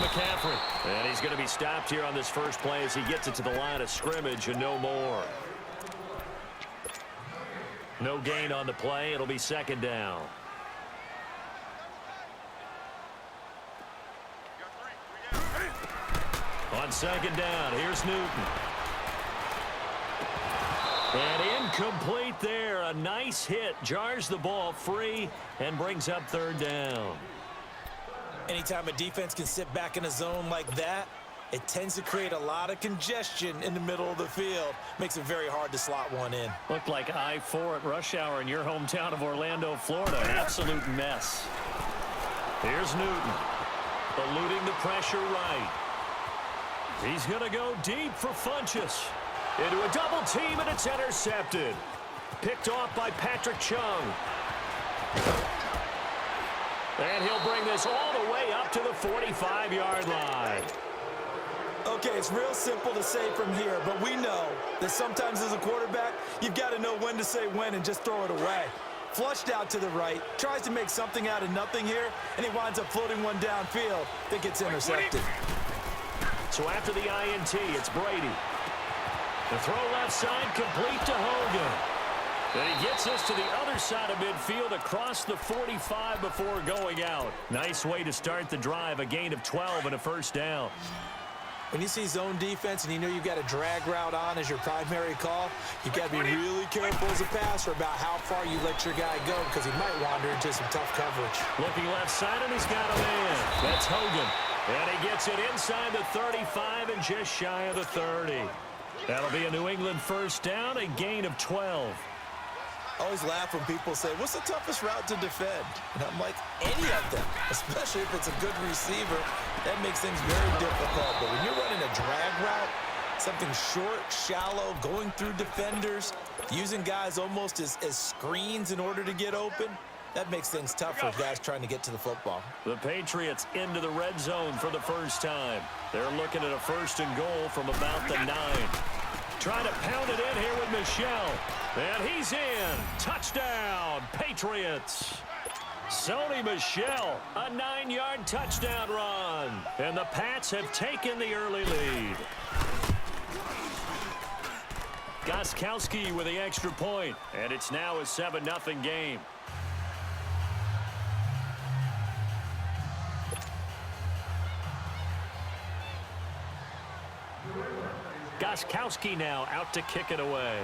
McCaffrey. And he's going to be stopped here on this first play as he gets it to the line of scrimmage and no more. No gain on the play. It'll be second down. On second down, here's Newton. And incomplete there. A nice hit. Jars the ball free and brings up third down. Anytime a defense can sit back in a zone like that, it tends to create a lot of congestion in the middle of the field. Makes it very hard to slot one in. Looked like I-4 at rush hour in your hometown of Orlando, Florida. An absolute mess. Here's Newton. Eluding the pressure right. He's going to go deep for Funchess. Into a double team, and it's intercepted. Picked off by Patrick Chung. And he'll bring this all the way up to the 45-yard line. Okay, it's real simple to say from here, but we know that sometimes as a quarterback, you've got to know when to say when and just throw it away. Flushed out to the right, tries to make something out of nothing here, and he winds up floating one downfield that gets intercepted. So after the INT, it's Brady. The throw left side, complete to Hogan. And he gets us to the other side of midfield across the 45 before going out. Nice way to start the drive, a gain of 12 and a first down. When you see zone defense and you know you've got a drag route on as your primary call, you've got to be really careful as a passer about how far you let your guy go because he might wander into some tough coverage. Looking left side, and he's got a man. That's Hogan. And he gets it inside the 35 and just shy of the 30. That'll be a New England first down, a gain of 12. I always laugh when people say, what's the toughest route to defend? And I'm like, any of them, especially if it's a good receiver. That makes things very difficult. But when you're running a drag route, something short, shallow, going through defenders, using guys almost as screens in order to get open, that makes things tough for guys trying to get to the football. The Patriots into the red zone for the first time. They're looking at a first and goal from about the 9. Trying to pound it in here with Michel. And he's in. Touchdown, Patriots. Sony Michel, a 9-yard touchdown run. And the Pats have taken the early lead. Gostkowski with the extra point. And it's now a 7-0 game. Gostkowski now out to kick it away.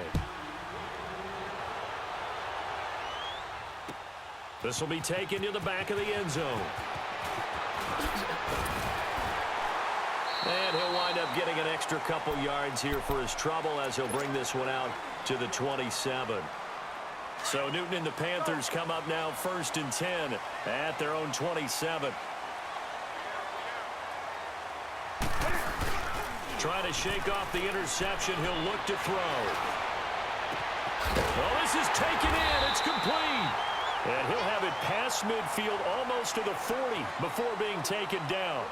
This will be taken to the back of the end zone. And he'll wind up getting an extra couple yards here for his trouble as he'll bring this one out to the 27. So Newton and the Panthers come up now first and 10 at their own 27. Trying to shake off the interception. He'll look to throw. Well, this is taken in. It's complete. And he'll have it past midfield almost to the 40 before being taken down.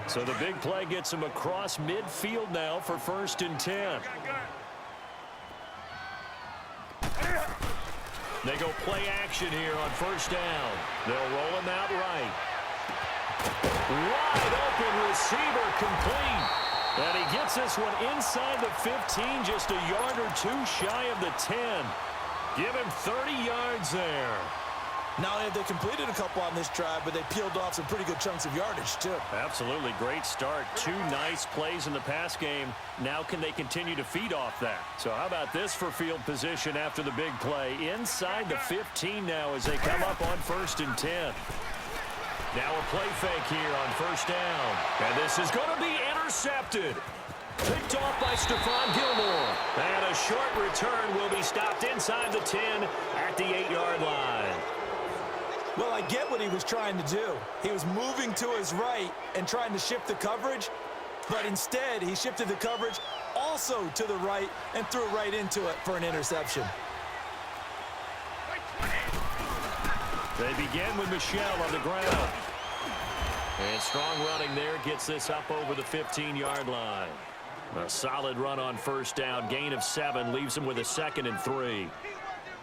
So the big play gets him across midfield now for first and 10. They go play action here on first down. They'll roll him out right. Wide open receiver complete. And he gets this one inside the 15, just a yard or two shy of the 10. Give him 30 yards there. Not only have they completed a couple on this drive, but they peeled off some pretty good chunks of yardage, too. Absolutely. Great start. 2 nice plays in the pass game. Now can they continue to feed off that? So how about this for field position after the big play? Inside the 15 now as they come up on first and 10. Now a play fake here on first down. And this is going to be intercepted. Picked off by Stephon Gilmore. And a short return will be stopped inside the 10 at the 8-yard line. Well, I get what he was trying to do. He was moving to his right and trying to shift the coverage, but instead he shifted the coverage also to the right and threw right into it for an interception. They begin with Michel on the ground. And strong running there gets this up over the 15-yard line. A solid run on first down. Gain of 7 leaves him with a 2nd and 3.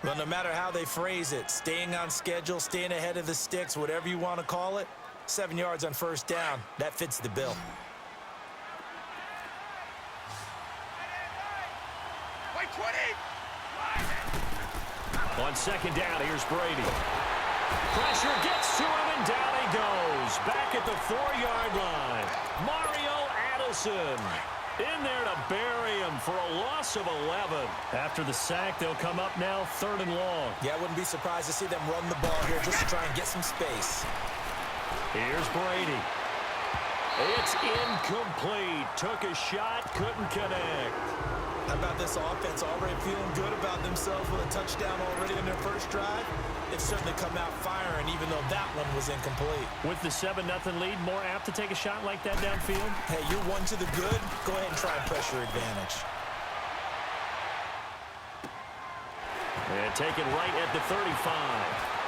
Well, no matter how they phrase it, staying on schedule, staying ahead of the sticks, whatever you want to call it, 7 yards on first down, that fits the bill. On second down, here's Brady. Pressure gets to him, and down he goes. Back at the 4-yard line. Mario Addison in there to bury him for a loss of 11. After the sack, they'll come up now 3rd and long. Yeah, I wouldn't be surprised to see them run the ball here just to try and get some space. Here's Brady. It's incomplete. Took a shot, couldn't connect. How about this offense already feeling good about themselves with a touchdown already in their first drive? They've certainly come out firing, even though that one was incomplete. With the 7-0 lead, more apt to take a shot like that downfield? Hey, you're one to the good. Go ahead and try and press your advantage. And take it right at the 35.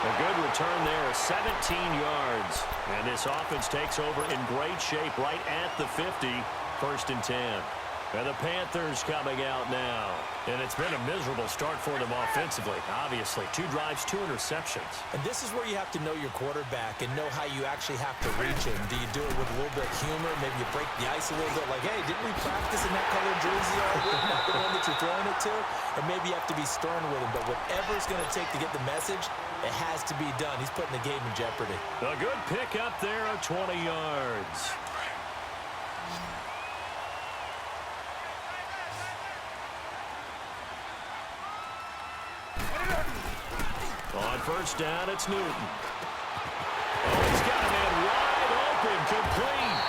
A good return there, 17 yards. And this offense takes over in great shape right at the 50, 1st and 10. And the Panthers coming out now. And it's been a miserable start for them offensively, obviously. 2 drives, 2 interceptions. And this is where you have to know your quarterback and know how you actually have to reach him. Do you do it with a little bit of humor? Maybe you break the ice a little bit, like, hey, didn't we practice in that colored jersey already? Not the one that you're throwing it to? Or maybe you have to be stern with him. But whatever it's going to take to get the message, it has to be done. He's putting the game in jeopardy. A good pick up there of 20 yards. On first down, it's Newton. Oh, he's got a man wide open, complete.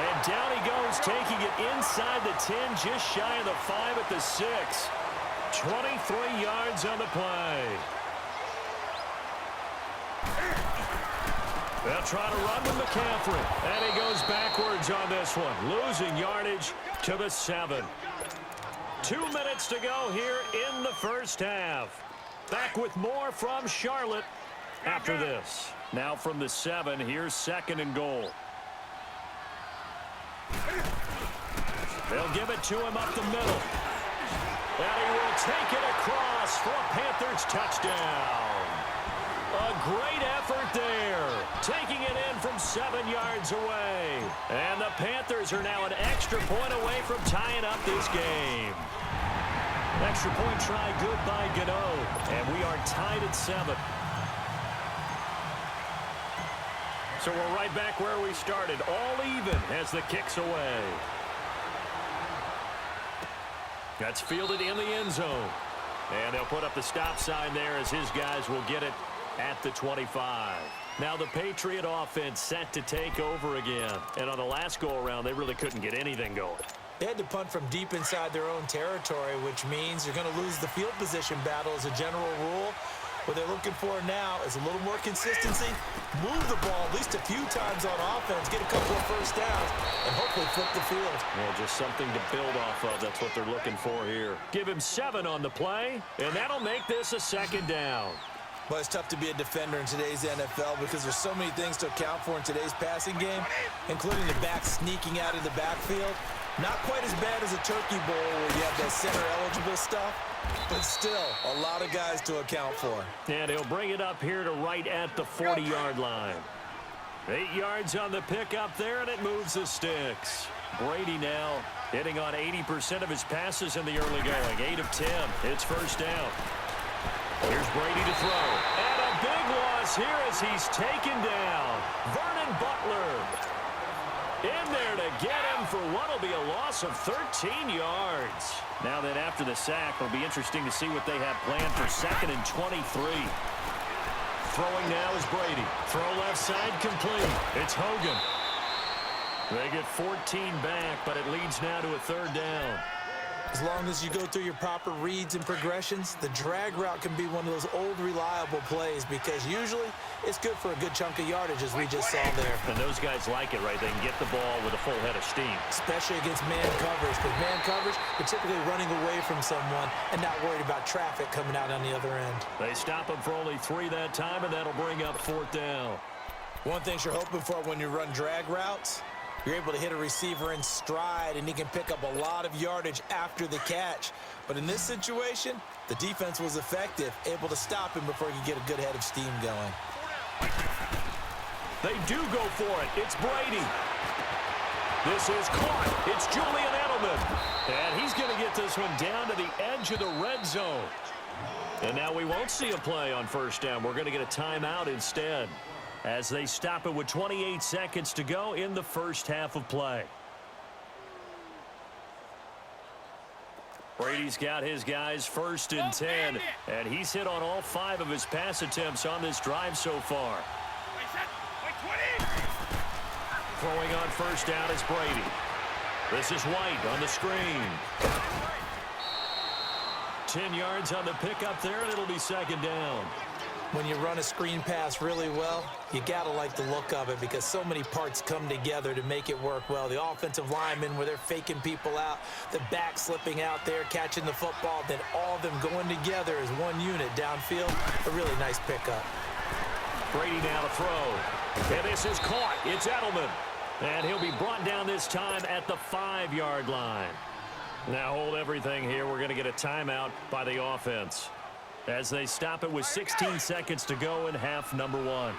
And down he goes, taking it inside the 10, just shy of the 5 at the 6. 23 yards on the play. They'll try to run with McCaffrey. And he goes backwards on this one, losing yardage to the 7. 2 minutes to go here in the first half. Back with more from Charlotte after this. Now from the 7, here's 2nd and goal. They'll give it to him up the middle. And he will take it across for a Panthers touchdown. A great effort there, taking it in from 7 yards away. And the Panthers are now an extra point away from tying up this game. Extra point try good by Gano. And we are tied at 7. So we're right back where we started, all even as the kick's away. That's fielded in the end zone. And they'll put up the stop sign there as his guys will get it at the 25. Now the Patriot offense set to take over again. And on the last go-around, they really couldn't get anything going. They had to punt from deep inside their own territory, which means you're going to lose the field position battle as a general rule. What they're looking for now is a little more consistency, move the ball at least a few times on offense, get a couple of first downs, and hopefully flip the field. Well, just something to build off of. That's what they're looking for here. Give him 7 on the play, and that'll make this a 2nd down. But it's tough to be a defender in today's NFL because there's so many things to account for in today's passing game, including the back sneaking out of the backfield. Not quite as bad as a turkey bowl where you have that center-eligible stuff, but still a lot of guys to account for. And he'll bring it up here to right at the 40-yard line. 8 yards on the pickup there, and it moves the sticks. Brady now hitting on 80% of his passes in the early going. 8 of 10. It's first down. Here's Brady to throw. And a big loss here as he's taken down. Vernon Butler in there to get him for what will be a loss of 13 yards. Now then, after the sack, it'll be interesting to see what they have planned for 2nd and 23. Throwing now is Brady. Throw left side complete. It's Hogan. They get 14 back, but it leads now to a 3rd down. As long as you go through your proper reads and progressions, the drag route can be one of those old reliable plays because usually it's good for a good chunk of yardage, as we just saw there. And those guys like it, right? They can get the ball with a full head of steam. Especially against man coverage, because man coverage, you're typically running away from someone and not worried about traffic coming out on the other end. They stop him for only 3 that time, and that'll bring up 4th down. One thing you're hoping for when you run drag routes, You're able to hit a receiver in stride, and he can pick up a lot of yardage after the catch. But in this situation, the defense was effective, able to stop him before he could get a good head of steam going. They do go for it. It's Brady. This is caught. It's Julian Edelman. And he's going to get this one down to the edge of the red zone. And now we won't see a play on first down. We're going to get a timeout instead as they stop it with 28 seconds to go in the first half of play. Brady's got his guys 1st and 10, and he's hit on all 5 of his pass attempts on this drive so far. Throwing on first down is Brady. This is White on the screen. 10 yards on the pickup there, and it'll be 2nd down. When you run a screen pass really well, you got to like the look of it because so many parts come together to make it work well. The offensive linemen, where they're faking people out, the back slipping out there, catching the football, then all of them going together as one unit downfield. A really nice pickup. Brady now to throw. And this is caught. It's Edelman. And he'll be brought down this time at the 5-yard line. Now hold everything here. We're going to get a timeout by the offense as they stop it with 16 seconds to go in half number 1.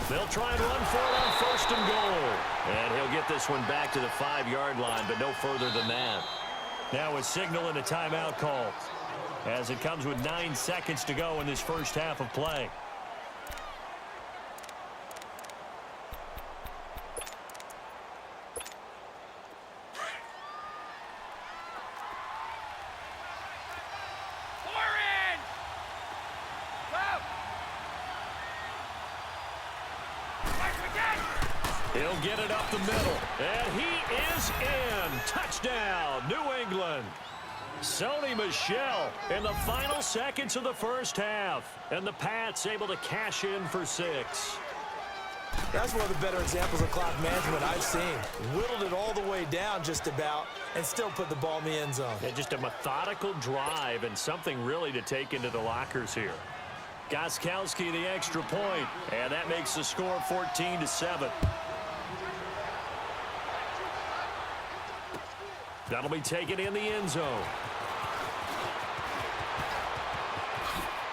They'll try and run for it on 1st and goal. And he'll get this one back to the 5-yard line, but no further than that. Now a signal and a timeout call as it comes with 9 seconds to go in this first half of play. He'll get it up the middle, and he is in. Touchdown, New England. Sony Michel in the final seconds of the first half, and the Pats able to cash in for 6. That's one of the better examples of clock management I've seen. Whittled it all the way down just about and still put the ball in the end zone. Yeah, just a methodical drive and something really to take into the lockers here. Gostkowski the extra point, and that makes the score 14-7. That'll be taken in the end zone.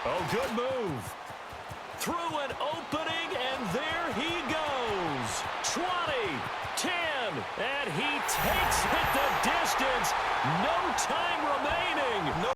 Oh, good move. Through an opening, and there he goes. 20, 10, and he takes it the distance. No time remaining.